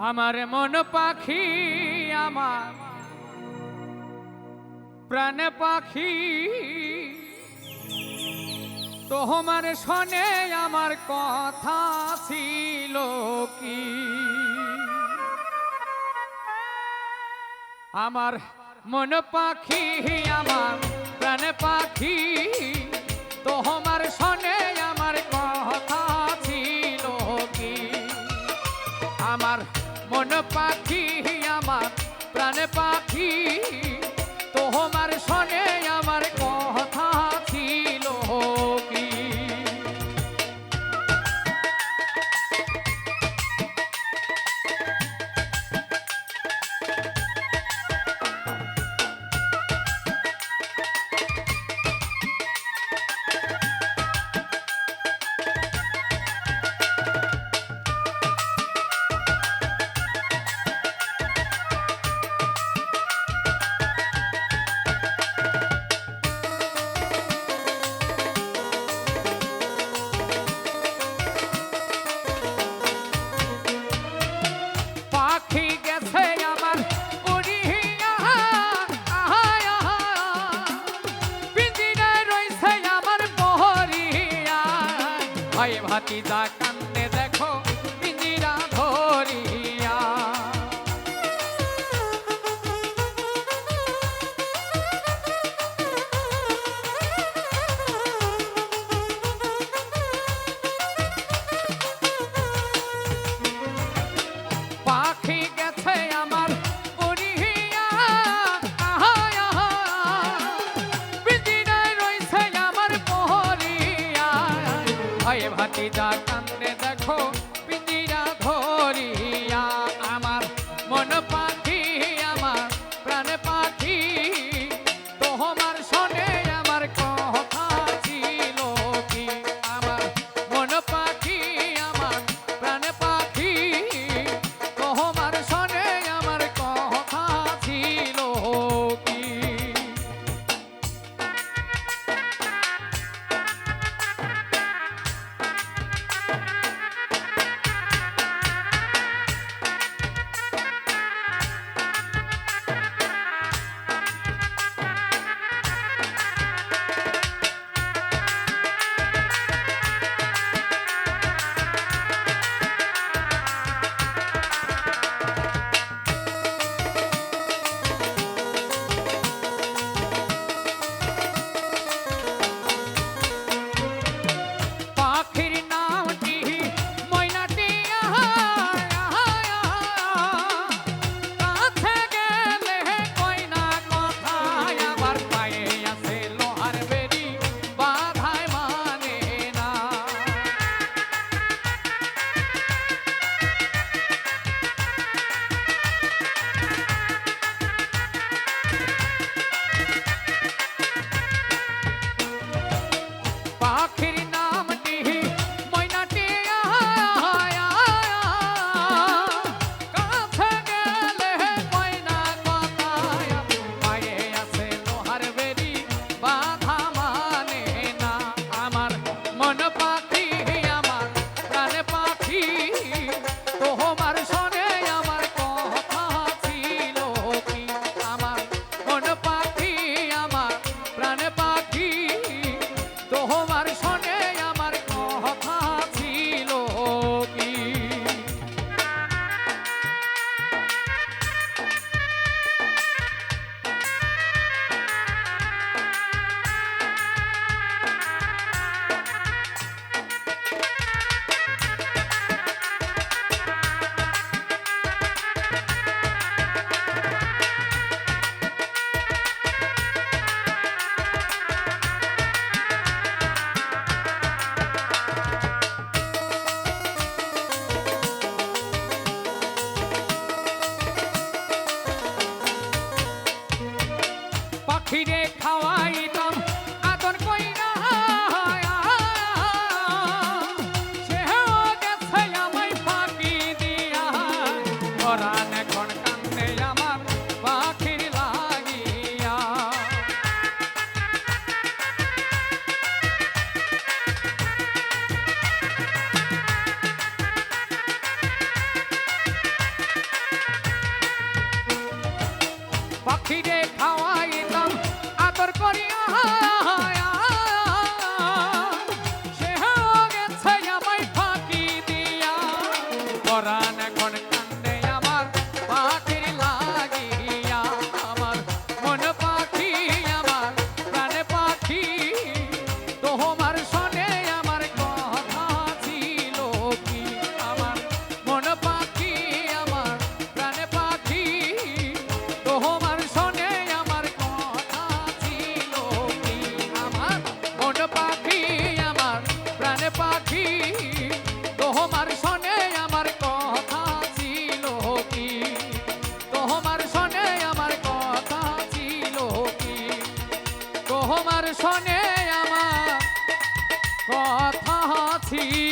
আমার মন পাখি, আমার প্রাণ পাখি, তোমার শোনে আমার কথা ছিল কি? আমার মন পাখি, আমার প্রাণ পাখি, তোমার শোনে আমার কথা ছিল কি? আমার মন পাখি, আমার প্রাণ পাখি, তোমার শোনে আমার কথা ছিল কি? পাখি গেছে আমার উড়িয়া, পিঞ্জিরায় রইছে আমার বহরিয়া। ভাই ভাতিজা কান্দে দেখো পিঞ্জিরা ধরিয়া। পাখি গেছে আমার উড়িয়া, পিঞ্জিরায় রইছে আমার বহরিয়া। ভাই ভাতিজা কান্দে দেখো পিঞ্জিরা ধরিয়া। আমার মন পাখি, আমার প্রাণ পাখি, তোমার শোনে আমার কথা ছিল কি? আমার মন পাখি, আমার প্রাণ পাখি, তোমার শোনে আমার কথা ছিল কি? তোমার শোনে আমার কথা ছিল